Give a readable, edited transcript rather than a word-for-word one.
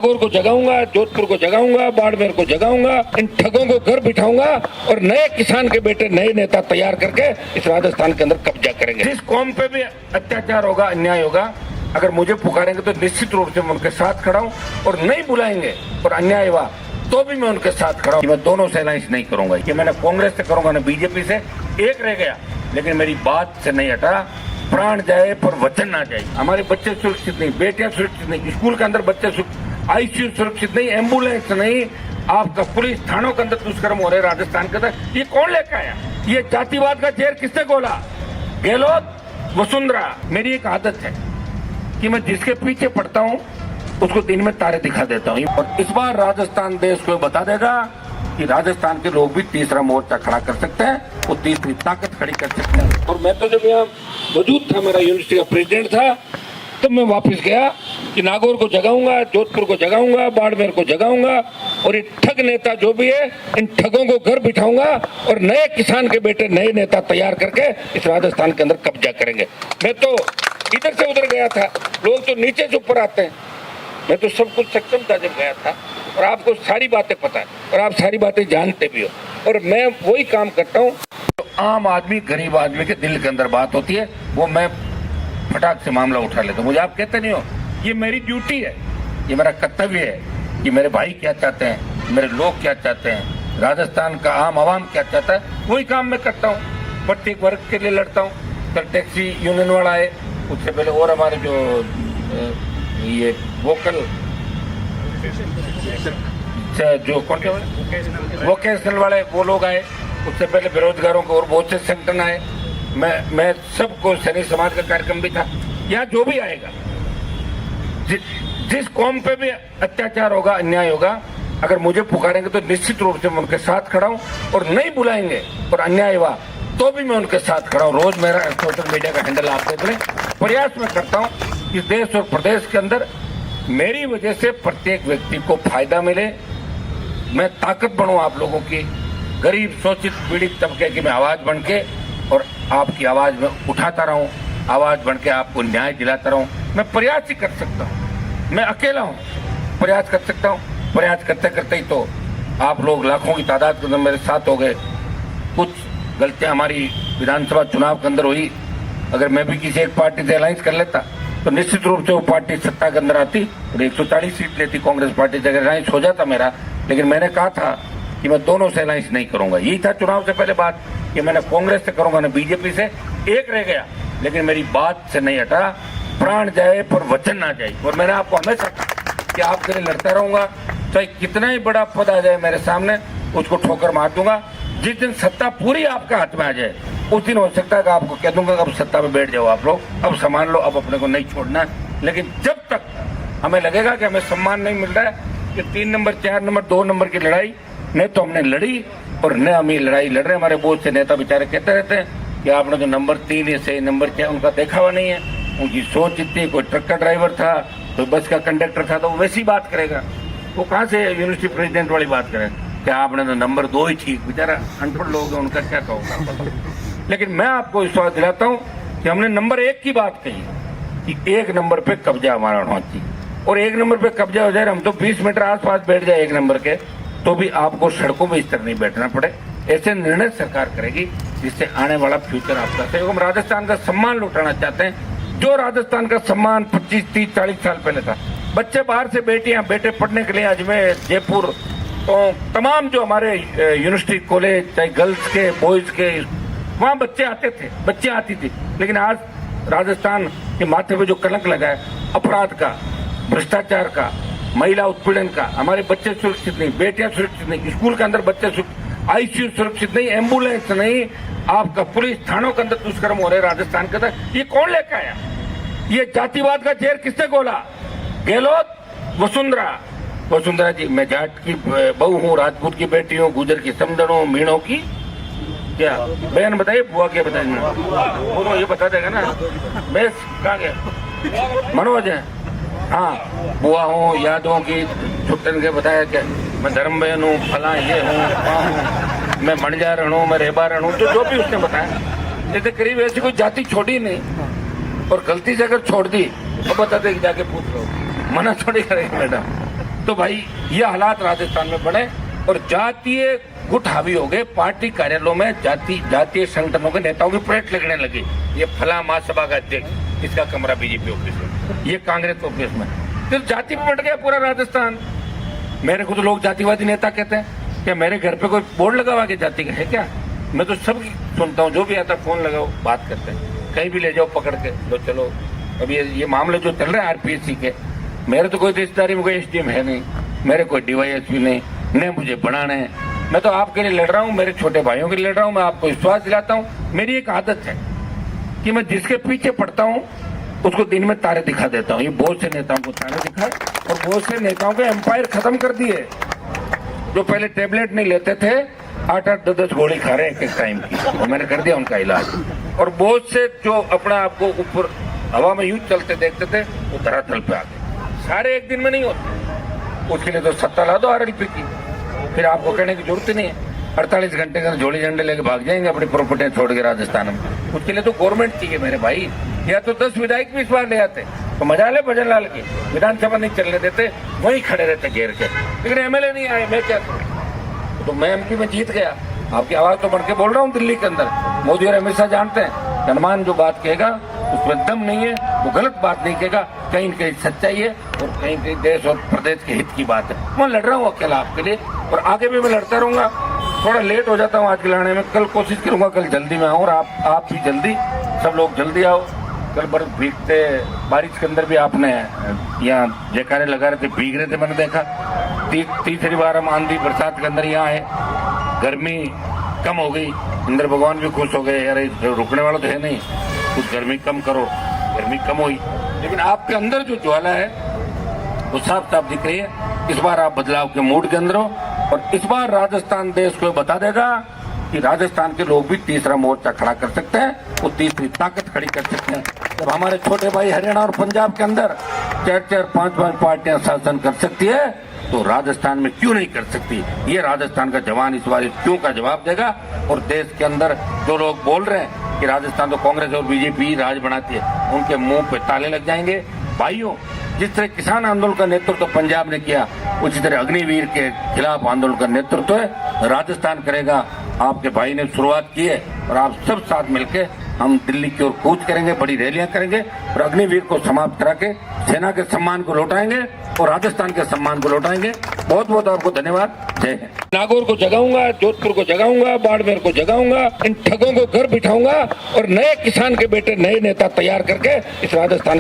नागौर को जगाऊंगा, जोधपुर को जगाऊंगा, बाड़मेर को जगाऊंगा, इन ठगों को घर बिठाऊंगा और नए किसान के बेटे नए नेता तैयार करके इस राजस्थान के अंदर कब्जा करेंगे। जिस कौम पे भी अत्याचार होगा, अन्याय होगा, अगर मुझे पुकारेंगे तो निश्चित रूप से मैं उनके साथ खड़ा हूँ और नहीं बुलाएंगे और अन्याय हुआ तो भी मैं उनके साथ खड़ा हूँ। मैं दोनों से अलायंस नहीं करूंगा कि मैंने कांग्रेस से करूंगा न बीजेपी से। एक रह गया लेकिन मेरी बात से नहीं हटा। प्राण जाए पर वचन ना जाए। हमारे बच्चे सुरक्षित नहीं, बेटियां सुरक्षित नहीं, स्कूल के अंदर बच्चे आईसीयू सुरक्षित नहीं, एम्बुलेंस नहीं, आपका पुलिस थानों के अंदर दुष्कर्म हो रहे राजस्थान के अंदर। ये कौन लेकर आया? ये जातिवाद का जहर किसने खोला? गहलोत, वसुंधरा। मेरी एक आदत है कि मैं जिसके पीछे पड़ता हूँ उसको दिन में तारे दिखा देता हूँ। और इस बार राजस्थान देश को बता देगा कि राजस्थान के लोग भी तीसरा मोर्चा खड़ा कर सकते हैं, वो तीसरी ताकत खड़ी कर सकते हैं। और मैं तो जब यहाँ मौजूद था, मेरा यूनिवर्सिटी का प्रेसिडेंट था, तब मैं वापस गया कि नागौर को जगाऊंगा, जोधपुर को जगाऊंगा, बाड़मेर को जगाऊंगा और ये ठग नेता जो भी है, इन ठगों को घर बिठाऊंगा और नए किसान के बेटे नए नेता तैयार करके इस राजस्थान के अंदर कब्जा करेंगे। मैं तो इधर से उधर गया था, लोग तो नीचे से ऊपर आते हैं, मैं तो सब कुछ सक्षम था जब गया था। और आपको सारी बातें पता है और आप सारी बातें जानते भी हो। और मैं वही काम करता हूँ तो आम आदमी, गरीब आदमी के दिल के अंदर बात होती है, वो मैं फटाक से मामला उठा लेता हूँ। मुझे आप कहते नहीं हो, ये मेरी ड्यूटी है, ये मेरा कर्तव्य है कि मेरे भाई क्या चाहते हैं, मेरे लोग क्या चाहते हैं, राजस्थान का आम आवाम क्या चाहता है, वही काम मैं करता हूँ। प्रत्येक वर्ग के लिए लड़ता हूँ। कल टैक्सी यूनियन वाला है, उससे पहले और हमारे जो ये वोकल जो कौन क्या वोकेशनल वाले वो लोग आए, उससे पहले बेरोजगारों को और बहुत से संगठन आए। मैं सबको सैनिक समाज का कार्यक्रम भी था। यहाँ जो भी आएगा, जिस कौम पे भी अत्याचार होगा, अन्याय होगा, अगर मुझे पुकारेंगे तो निश्चित रूप से मैं उनके साथ खड़ा हूँ और नहीं बुलाएंगे और अन्याय हुआ तो भी मैं उनके साथ खड़ा हूँ। रोज मेरा सोशल मीडिया का हैंडल आप देख लें। प्रयास मैं करता हूँ कि देश और प्रदेश के अंदर मेरी वजह से प्रत्येक व्यक्ति को फायदा मिले, मैं ताकत बनूं आप लोगों की, गरीब शोषित पीड़ित तबके की मैं आवाज बन के और आपकी आवाज में उठाता रहूं, आवाज बन के आपको न्याय दिलाता रहूं। मैं प्रयास ही कर सकता हूं, मैं अकेला हूं, प्रयास कर सकता हूं। प्रयास करते करते ही तो आप लोग लाखों की तादाद के अंदर मेरे साथ हो गए। कुछ गलतियां हमारी विधानसभा चुनाव के अंदर हुई, अगर मैं भी किसी एक पार्टी से अलायंस कर लेता तो निश्चित रूप से वो पार्टी सत्ता के अंदर आती और 140 सीट लेती कांग्रेस पार्टी से, अगर अलायंस हो जाता मेरा। लेकिन मैंने कहा था कि मैं दोनों से अलायंस नहीं करूंगा। यही था चुनाव से पहले बात कि मैंने कांग्रेस से करूंगा न बीजेपी से। एक रह गया लेकिन मेरी बात से नहीं हटा। प्राण जाए पर वचन ना जाए। और मैंने आपको हमेशा कहा कि आपके लिए लड़ता रहूंगा, चाहे कितना ही बड़ा पद आ जाए मेरे सामने, उसको ठोकर मार दूंगा। जिस दिन सत्ता पूरी आपके हाथ में आ जाए उस दिन हो सकता है कि आपको कह दूंगा कि अब सत्ता में बैठ जाओ आप लोग, अब संभाल लो, अब अपने को नहीं छोड़ना। लेकिन जब तक हमें लगेगा कि हमें सम्मान नहीं मिल रहा है, कि 3 नंबर 4 नंबर 2 नंबर की लड़ाई नहीं तो हमने लड़ी और न हम ये लड़ाई लड़ रहे। हमारे बहुत से नेता बेचारे कहते रहते हैं कि आपने जो नंबर 3 या से नंबर 4 उनका देखा हुआ नहीं है, उनकी सोच इतनी, कोई ट्रक का ड्राइवर था, कोई बस का कंडक्टर था, तो वो वैसी बात करेगा। वो कहाँ से यूनिवर्सिटी प्रेसिडेंट वाली बात करें कि आपने तो नंबर 2 ही ठीक। बेचारा अनपढ़ लोग हैं, उनका क्या कहूँगा। लेकिन मैं आपको विश्वास दिलाता हूँ कि हमने नंबर 1 की बात कही कि 1 नंबर पे कब्जा हमारा होना चाहिए। और 1 नंबर पे कब्जा हो जाए, हम तो 20 मीटर आसपास बैठ जाए 1 नंबर के, तो भी आपको सड़कों में इस तरह नहीं बैठना पड़े। ऐसे निर्णय सरकार करेगी जिससे आने वाला फ्यूचर आपका सही। हम राजस्थान का सम्मान लौटाना चाहते हैं, जो राजस्थान का सम्मान 25, 30, 40 साल पहले था। बच्चे बाहर से बेटियां बेटे पढ़ने के लिए अजमेर, जयपुर, तो तमाम जो हमारे यूनिवर्सिटी कॉलेज, चाहे गर्ल्स के बॉयज के, वहाँ बच्चे आते थे, बच्चे आती थी। लेकिन आज राजस्थान के माथे पे जो कलंक लगा है अपराध का, भ्रष्टाचार का, महिला उत्पीड़न का, हमारे बच्चे सुरक्षित नहीं, बेटियां सुरक्षित नहीं, स्कूल के अंदर बच्चे आईसीयू सुरक्षित नहीं, एम्बुलेंस नहीं, आपका पुलिस थानों के अंदर दुष्कर्म हो रहे राजस्थान के अंदर। ये कौन लेकर आया? ये जातिवाद का जहर किसने खोला? गहलोत, वसुंधरा जी। मैं जाट की बहू हूँ, राजपूत की बेटी हूँ, गुजर की समझन हूँ, मीणों की क्या बहन बताइए, बुआ क्या बताइए, वो ये बता देगा ना। बेस कहाँ गया? मनोज है, हाँ, बुआ हूँ, यादों की छुट्टन के बताया क्या, मैं धर्म बहन हूँ, फला ये हूँ, मैं मणिजार हूँ, मैं रेबारण हूँ, तो जो भी उसने बताया। जैसे करीब ऐसी कोई जाति छोड़ी नहीं, और गलती से अगर छोड़ दी तो बता दे जाके पूछ लो, मना थोड़ी करेगी मैडम। तो भाई ये हालात राजस्थान में बने और जातीय गुट हावी हो गए। पार्टी कार्यालयों में जातीय संगठनों के नेताओं की परेड लगने लगी। ये फला महासभा का अध्यक्ष, इसका कमरा बीजेपी ऑफिस में, ये कांग्रेस ऑफिस में, फिर जाति पे बट गया पूरा राजस्थान। मेरे को तो लोग जातिवादी नेता कहते हैं। क्या मेरे घर पे कोई बोर्ड लगा हुआ कि जाति का है क्या? मैं तो सब सुनता हूँ, जो भी आता फोन लगाओ बात करते हैं, कहीं भी ले जाओ पकड़ के, लो चलो। अब ये मामले जो चल रहे हैं आरपीएससी के, मेरे तो कोई रिश्तेदारी में कोई एसडीएम है नहीं, मेरे कोई डीवाईएसपी नहीं, न मुझे बनाना है। मैं तो आपके लिए लड़ रहा हूँ, मेरे छोटे भाइयों के लिए लड़ रहा हूँ। मैं आपको विश्वास दिलाता हूँ, मेरी एक आदत है कि मैं जिसके पीछे पड़ता हूँ उसको दिन में तारे दिखा देता हूँ। ये बहुत से नेताओं को तारे दिखाए और बहुत से नेताओं के एम्पायर खत्म कर दिए। जो पहले टेबलेट नहीं लेते थे, 8-8, 10-10 गोली खा रहे एक टाइम की, और मैंने कर दिया उनका इलाज। और बहुत से जो अपने आप को ऊपर हवा में यूं चलते देखते थे, वो धरातल पे आ गए। सारे एक दिन में नहीं होते, उसके लिए तो सत्ता ला दो आरएलपी की, फिर आपको कहने की जरूरत ही नहीं है। 48 घंटे का झोली झंडे लेके भाग जाएंगे अपनी प्रॉपर्टियां छोड़ के राजस्थान में। उसके लिए तो गवर्नमेंट चाहिए मेरे भाई, या तो 10 विधायक भी इस बार ले आते तो मजा ले। भजन लाल की विधानसभा नहीं चलने देते, वहीं खड़े रहते घेर के, लेकिन एमएलए नहीं आए, मैं क्या करूं? तो मैं एमपी में जीत गया। आपकी आवाज तो बढ़ के बोल रहा हूँ दिल्ली के अंदर। मोदी और अमित शाह जानते हैं हनुमान जो बात कहेगा उसमें दम नहीं है, वो गलत बात नहीं कहेगा, कहीं न कहीं सच्चाई है और कहीं कहीं देश और प्रदेश के हित की बात है। मैं लड़ रहा हूँ अकेला आपके लिए और आगे भी मैं लड़ता रहूंगा। थोड़ा लेट हो जाता हूँ आज के लड़ने में, कल कोशिश करूंगा कल जल्दी में आऊँ और आप भी जल्दी, सब लोग जल्दी आओ। कल बर्फ भीगते बारिश के अंदर भी आपने यहाँ जयकारे लगा रहे थे, भीग रहे थे, मैंने देखा। तीसरी बार हम आंधी बरसात के अंदर यहाँ आए, गर्मी कम हो गई, इंद्र भगवान भी खुश हो गए, यार रुकने वाला तो है नहीं, कुछ गर्मी कम करो। गर्मी कम हुई, लेकिन आपके अंदर जो ज्वाला है वो साफ साफ दिख रही है। इस बार आप बदलाव के मूड के अंदर हो और इस बार राजस्थान देश को बता देगा कि राजस्थान के लोग भी तीसरा मोर्चा खड़ा कर सकते हैं, वो तीसरी ताकत खड़ी कर सकते हैं। जब हमारे छोटे भाई हरियाणा और पंजाब के अंदर 4-4, 5-5 पार्टियां शासन कर सकती है, तो राजस्थान में क्यों नहीं कर सकती? ये राजस्थान का जवान इस बार क्यों का जवाब देगा। और देश के अंदर जो लोग बोल रहे हैं कि राजस्थान तो कांग्रेस और बीजेपी राज बनाती है, उनके मुंह पे ताले लग जाएंगे। भाइयों, जिस तरह किसान आंदोलन का नेतृत्व पंजाब ने किया, उसी तरह अग्निवीर के खिलाफ आंदोलन का नेतृत्व है राजस्थान करेगा। आपके भाई ने शुरुआत की है और आप सब साथ मिलकर हम दिल्ली की ओर कूच करेंगे, बड़ी रैलियां करेंगे और अग्निवीर को समाप्त करा के सेना के सम्मान को लौटाएंगे और राजस्थान के सम्मान को लौटाएंगे। बहुत बहुत आपको धन्यवाद। जय हिंद। नागौर को जगाऊंगा, जोधपुर को जगाऊंगा, बाड़मेर को जगाऊंगा, इन ठगों को घर बिठाऊंगा और नए किसान के बेटे, नए नेता तैयार करके इस राजस्थान